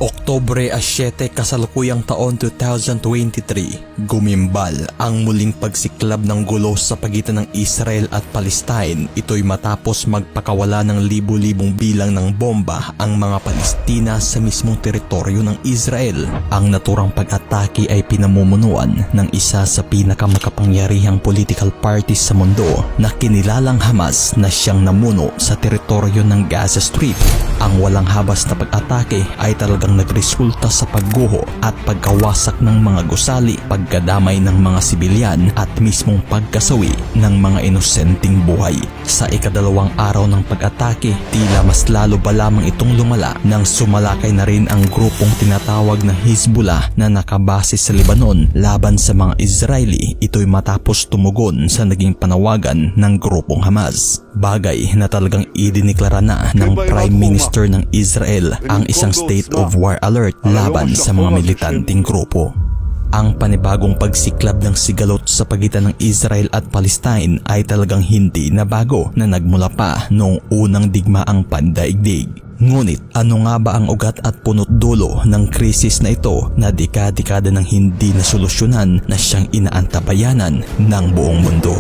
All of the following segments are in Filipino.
Oktubre 7 kasalukuyang taon 2023, gumimbal ang muling pagsiklab ng gulo sa pagitan ng Israel at Palestine. Ito'y matapos magpakawala ng libu-libong bilang ng bomba ang mga Palestina sa mismong teritoryo ng Israel. Ang naturang pag-atake ay pinamumunuan ng isa sa pinakamakapangyarihang political party sa mundo na kinilalang Hamas na siyang namuno sa teritoryo ng Gaza Strip. Ang walang habas na pag-atake ay talagang nagresulta sa pagguho at pagkawasak ng mga gusali, pagkadamay ng mga sibilyan at mismong pagkasawi ng mga inosenteng buhay. Sa ikadalawang araw ng pag-atake, tila mas lalo ba lamang itong lumala nang sumalakay na rin ang grupong tinatawag na Hezbollah na nakabase sa Lebanon laban sa mga Israeli. Ito'y matapos tumugon sa naging panawagan ng grupong Hamas. Bagay na talagang idiniklara na ng Prime Minister ng Israel ang isang state of war alert laban sa mga militanteng grupo. Ang panibagong pagsiklab ng sigalot sa pagitan ng Israel at Palestine ay talagang hindi na bago na nagmula pa noong unang digmaang pandaigdig. Ngunit ano nga ba ang ugat at punot dulo ng krisis na ito na dekada-dekada nang hindi nasolusyonan na siyang inaantabayanan ng buong mundo?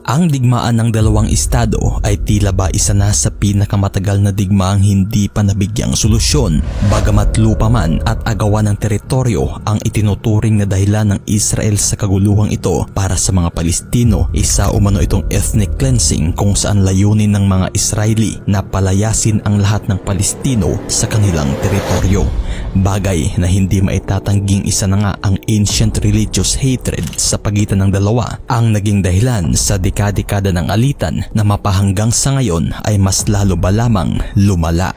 Ang digmaan ng dalawang estado ay tila ba isa na sa pinakamatagal na digmaang hindi pa nabigyang solusyon. Bagamat lupa man at agawan ng teritoryo ang itinuturing na dahilan ng Israel sa kaguluhang ito para sa mga Palestino, isa umano itong ethnic cleansing kung saan layunin ng mga Israeli na palayasin ang lahat ng Palestino sa kanilang teritoryo. Bagay na hindi maitatangging isa na nga ang ancient religious hatred sa pagitan ng dalawa ang naging dahilan sa dekada ng alitan na mapahanggang sa ngayon ay mas lalo ba lamang lumala.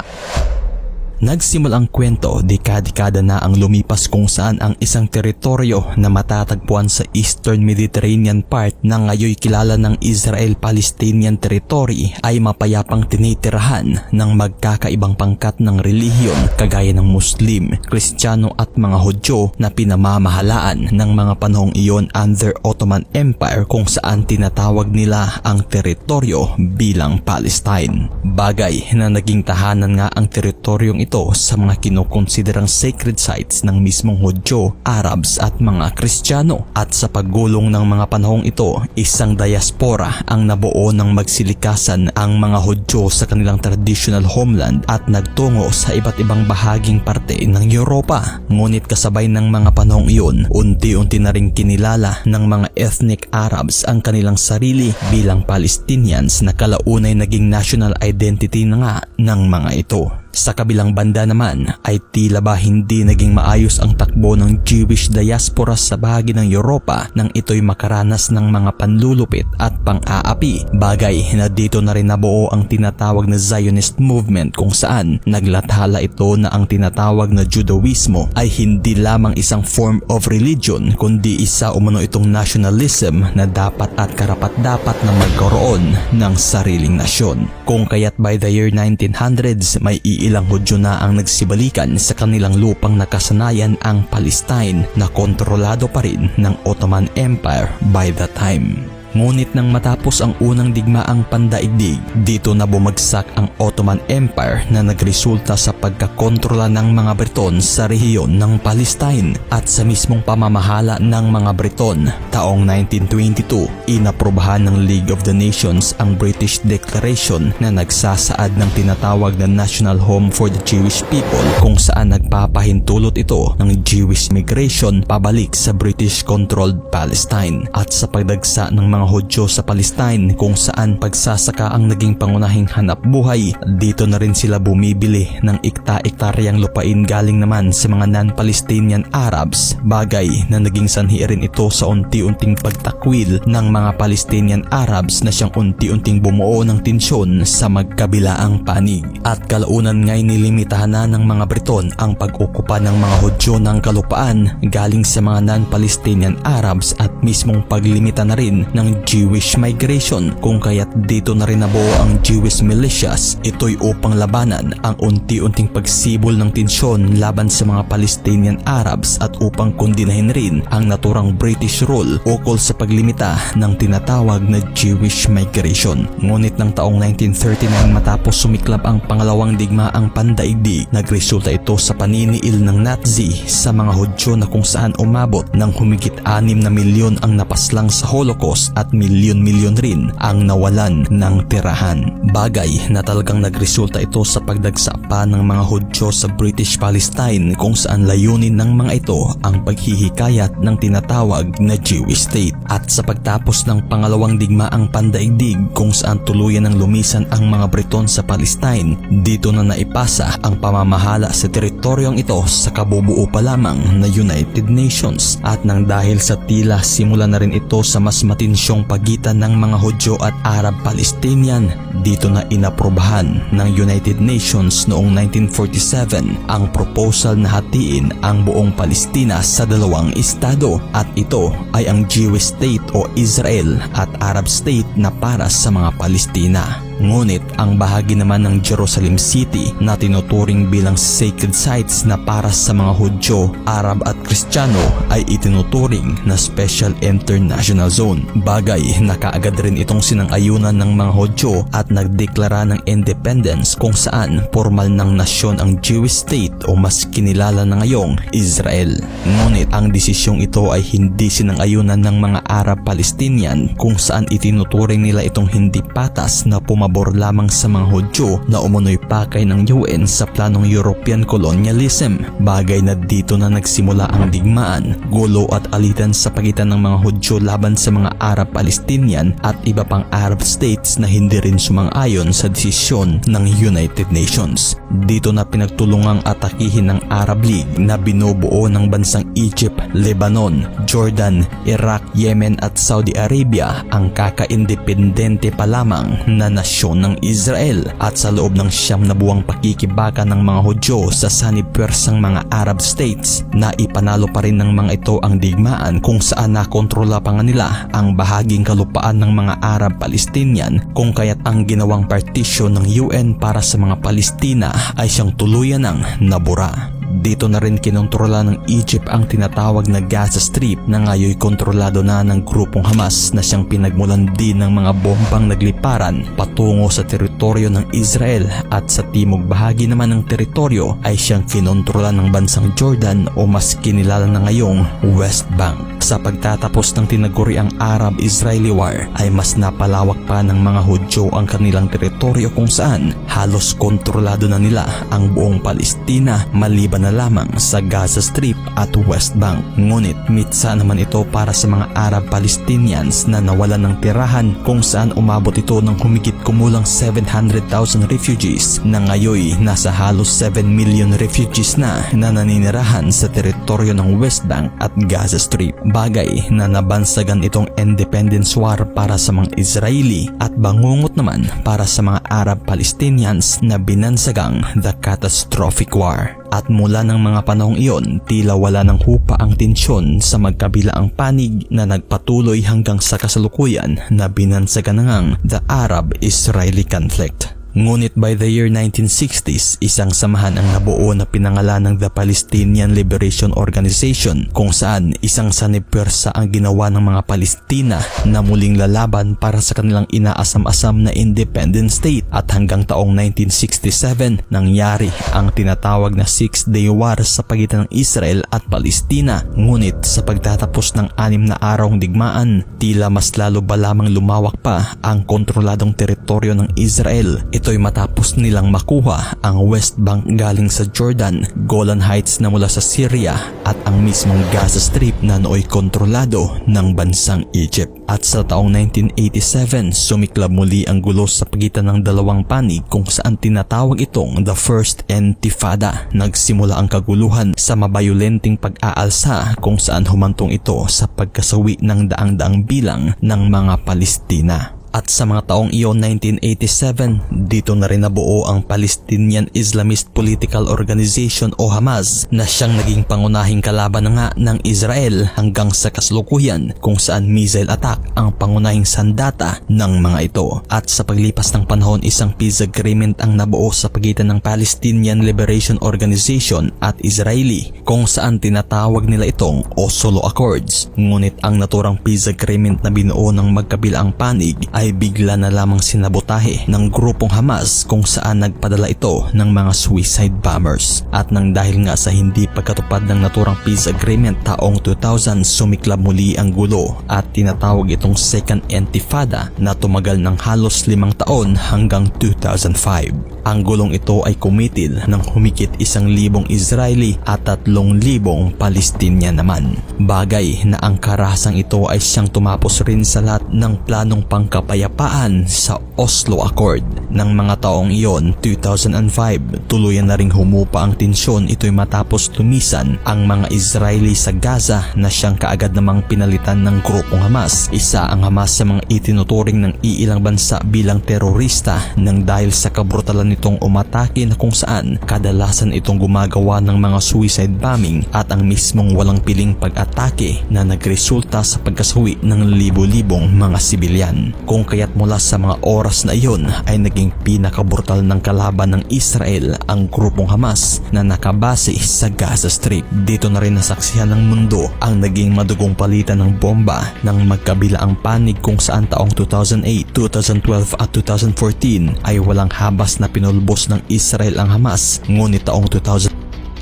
Nagsimula ang kwento dekada na ang lumipas kung saan ang isang teritoryo na matatagpuan sa Eastern Mediterranean part na ngayoy kilala ng Israel-Palestinian Territory ay mapayapang tinitirahan ng magkakaibang pangkat ng relihiyon kagaya ng Muslim, Kristiyano at mga Hudyo na pinamamahalaan ng mga panahong iyon under Ottoman Empire kung saan tinatawag nila ang teritoryo bilang Palestine. Bagay na naging tahanan nga ang teritoryong ito sa mga kinukonsiderang sacred sites ng mismong Hudyo, Arabs at mga Kristiyano. At sa paggulong ng mga panahong ito, isang diaspora ang nabuo ng magsilikasan ang mga Hudyo sa kanilang traditional homeland at nagtungo sa iba't ibang bahaging parte ng Europa. Ngunit kasabay ng mga panahong iyon, unti-unti na ring kinilala ng mga ethnic Arabs ang kanilang sarili bilang Palestinians na kalaunay naging national identity na nga ng mga ito. Sa kabilang banda naman ay tila ba hindi naging maayos ang takbo ng Jewish diaspora sa bahagi ng Europa nang ito'y makaranas ng mga panlulupit at pang-aapi. Bagay na dito na rin nabuo ang tinatawag na Zionist movement kung saan naglathala ito na ang tinatawag na Judaismo ay hindi lamang isang form of religion kundi isa umano itong nationalism na dapat at karapat-dapat na magkaroon ng sariling nasyon. Kung kaya't by the year 1900s may ilang Hudyo na ang nagsibalikan sa kanilang lupang nakasanayan ang Palestine na kontrolado pa rin ng Ottoman Empire by the time. Ngunit nang matapos ang unang digmaang pandaigdig, dito na bumagsak ang Ottoman Empire na nagresulta sa pagkakontrola ng mga Briton sa rehiyon ng Palestine at sa mismong pamamahala ng mga Briton. Taong 1922, inaprubahan ng League of the Nations ang British Declaration na nagsasaad ng tinatawag na National Home for the Jewish People kung saan nagpapahintulot ito ng Jewish migration pabalik sa British-controlled Palestine. At sa pagdagsa ng mga Hudyo sa Palestine kung saan pagsasaka ang naging pangunahing hanap buhay, dito na rin sila bumibili ng ikta-ektaryang lupain galing naman sa mga non-Palestinian Arabs. Bagay na naging sanhi rin ito sa unti-unting pagtakwil ng mga Palestinian Arabs na siyang unti-unting bumuo ng tensyon sa magkabilaang panig. At kalaunan nga'y nilimitahan na ng mga Briton ang pag-okupa ng mga Hudyo ng kalupaan galing sa mga non-Palestinian Arabs at mismong paglimita na rin ng ng Jewish migration, kung kaya't dito na rin nabuo ang Jewish militias. Ito'y upang labanan ang unti-unting pagsibol ng tensyon laban sa mga Palestinian Arabs at upang kondinahin rin ang naturang British rule ukol sa paglimita ng tinatawag na Jewish migration. Ngunit ng taong 1939 matapos sumiklab ang pangalawang digmaang pandaigdig, nagresulta ito sa paniniil ng Nazi sa mga Hudyo na kung saan umabot ng humigit 6 na milyon ang napaslang sa Holocaust at milyon-milyon rin ang nawalan ng tirahan. Bagay na talagang nagresulta ito sa pagdagsa pa ng mga Hudyo sa British Palestine, kung saan layunin ng mga ito ang paghihikayat ng tinatawag na Jewish state. At sa pagtapos ng pangalawang digmaang pandaigdig, kung saan tuluyan ng lumisan ang mga Briton sa Palestine, dito na naipasa ang pamamahala sa teritoryong ito sa kabubuo pa lamang na United Nations. At nang dahil sa tila simula na rin ito sa mas matinsyong pagitan ng mga Hudyo at Arab Palestinian, dito na inaprobahan ng United Nations noong 1947 ang proposal na hatiin ang buong Palestina sa dalawang estado, at ito ay ang Jewish state o Israel at Arab state na para sa mga Palestina. Ngunit ang bahagi naman ng Jerusalem City na tinuturing bilang sacred sites na para sa mga Hudyo, Arab at Kristiyano ay itinuturing na Special International Zone. Bagay na kaagad rin itong sinang-ayunan ng mga Hudyo at nagdeklara ng independence, kung saan formal ng nasyon ang Jewish state o mas kinilala na ngayong Israel. Ngunit ang desisyong ito ay hindi sinang-ayunan ng mga Arab Palestinian, kung saan itinuturing nila itong hindi patas na pumabor lamang sa mga Hudyo na umunoy pakay ng UN sa planong European colonialism. Bagay na dito na nagsimula ang digmaan, gulo at alitan sa pagitan ng mga Hudyo laban sa mga Arab Palestinian at iba pang Arab states na hindi rin sumang-ayon sa desisyon ng United Nations. Dito na pinagtulungang atakihin ng Arab League na binubuo ng bansang Egypt, Lebanon, Jordan, Iraq, Yemen at Saudi Arabia ang kaka-independente pa lamang na nasyon ng Israel. At sa loob ng 9 na buwang pakikibaka ng mga Hudyo sa sanib-pwersang mga Arab states, na ipanalo pa rin ng mga ito ang digmaan, kung saan nakontrola pa nga nila ang bahaging kalupaan ng mga Arab Palestinian, kung kaya't ang ginawang partition ng UN para sa mga Palestina ay siyang tuluyan ng nabura. Dito na rin kinontrola ng Egypt ang tinatawag na Gaza Strip na ngayoy kontrolado na ng grupong Hamas, na siyang pinagmulan din ng mga bombang nagliparan patungo sa teritoryo ng Israel. At sa timog bahagi naman ng teritoryo ay siyang kinontrola ng bansang Jordan o mas kinilala na ngayong West Bank. Sa pagtatapos ng tinaguriang Arab-Israeli War ay mas napalawak pa ng mga Hudyo ang kanilang teritoryo, kung saan halos kontrolado na nila ang buong Palestina maliban na lamang sa Gaza Strip at West Bank. Ngunit mitsa naman ito para sa mga Arab Palestinians na nawalan ng tirahan, kung saan umabot ito ng humigit kumulang 700,000 refugees na ngayoy nasa halos 7 million refugees na naninirahan sa teritoryo ng West Bank at Gaza Strip. Bagay na nabansagan itong independence war para sa mga Israeli at bangungot naman para sa mga Arab Palestinians na binansagang the Catastrophic War. At mula ng mga panahong iyon, tila wala ng hupa ang tensyon sa magkabilaang panig na nagpatuloy hanggang sa kasalukuyan na binansagan na ngang the Arab-Israeli conflict. Ngunit by the year 1960s, isang samahan ang nabuo na pinangalan ng the Palestinian Liberation Organization, kung saan isang sanib-pwersa ang ginawa ng mga Palestina na muling lalaban para sa kanilang inaasam-asam na independent state. At hanggang taong 1967, nangyari ang tinatawag na Six-Day War sa pagitan ng Israel at Palestina. Ngunit sa pagtatapos ng 6 na arawng digmaan, tila mas lalo ba lamang lumawak pa ang kontroladong teritoryo ng Israel. Ito'y matapos nilang makuha ang West Bank galing sa Jordan, Golan Heights na mula sa Syria at ang mismong Gaza Strip na nooy kontrolado ng bansang Egypt. At sa taong 1987, sumiklab muli ang gulo sa pagitan ng dalawang panig, kung saan tinatawag itong the First Intifada. Nagsimula ang kaguluhan sa mabayolenteng pag-aalsa, kung saan humantong ito sa pagkasawi ng daang-daang bilang ng mga Palestina. At sa mga taong iyon 1987, dito na rin nabuo ang Palestinian Islamist Political Organization o Hamas na siyang naging pangunahing kalaban na nga ng Israel hanggang sa kasalukuyan kung saan missile attack ang pangunahing sandata ng mga ito. At sa paglipas ng panahon, isang peace agreement ang nabuo sa pagitan ng Palestinian Liberation Organization at Israeli kung saan tinatawag nila itong Oslo Accords. Ngunit ang naturang peace agreement na binuo ng magkabilaang panig ay bigla na lamang sinabotahe ng grupong Hamas kung saan nagpadala ito ng mga suicide bombers. At nang dahil nga sa hindi pagkatupad ng naturang peace agreement taong 2000, sumiklab muli ang gulo at tinatawag itong Second Intifada na tumagal ng halos 5 taon hanggang 2005. Ang gulong ito ay kumitil ng humigit 1,000 Israeli at 3,000 Palestinian naman. Bagay na ang karahasang ito ay siyang tumapos rin sa lahat ng planong pangkapayapaan sa Oslo Accord. Nang mga taong iyon, 2005, tuluyan na ring humupa ang tensyon. Ito'y matapos tumisan ang mga Israeli sa Gaza na siyang kaagad namang pinalitan ng grupong Hamas. Isa ang Hamas sa mga itinuturing ng iilang bansa bilang terorista nang dahil sa kabrutalan nitong umatake na kung saan kadalasan itong gumagawa ng mga suicide bombing at ang mismong walang piling pag-atake na nagresulta sa pagkasawi ng libo-libong mga sibilyan. Kung kaya't mula sa mga oras na iyon ay naging pinakabrutal ng kalaban ng Israel ang grupong Hamas na nakabase sa Gaza Strip. Dito na rin nasaksihan ng mundo ang naging madugong palitan ng bomba ng magkabilaang panig kung saan taong 2008, 2012 at 2014 ay walang habas na pinulbos ng Israel ang Hamas. Ngunit taong 2000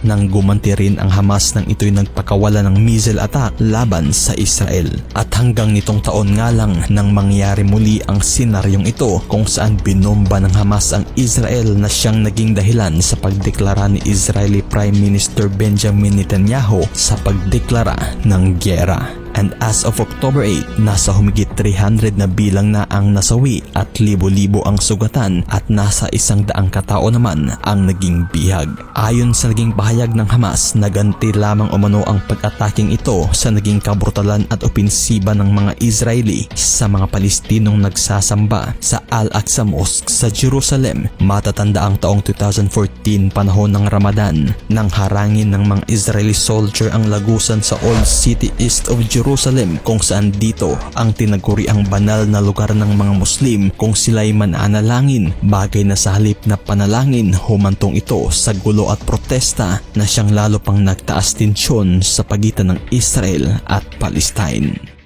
nang gumanti rin ang Hamas nang ito'y nagpakawala ng missile attack laban sa Israel. At hanggang nitong taon nga lang nang mangyari muli ang senaryong ito kung saan binomba ng Hamas ang Israel na siyang naging dahilan sa pagdeklara ni Israeli Prime Minister Benjamin Netanyahu sa pagdeklara ng gyera. And as of October 8, nasa humigit 300 na bilang na ang nasawi at libo-libo ang sugatan at nasa 100 katao naman ang naging bihag. Ayon sa naging pahayag ng Hamas, naganti lamang umano ang pag-ataking ito sa naging kabrutalan at opensiba ng mga Israeli sa mga Palestinong nagsasamba sa Al-Aqsa Mosque sa Jerusalem. Matatanda ang taong 2014, panahon ng Ramadan, nang harangin ng mga Israeli soldier ang lagusan sa Old City east of Jerusalem kung saan dito ang tinaguri ang banal na lugar ng mga Muslim kung sila'y mananalangin. Bagay na sa halip na panalangin, humantong ito sa gulo at protesta na siyang lalo pang nagtaas tensyon sa pagitan ng Israel at Palestine.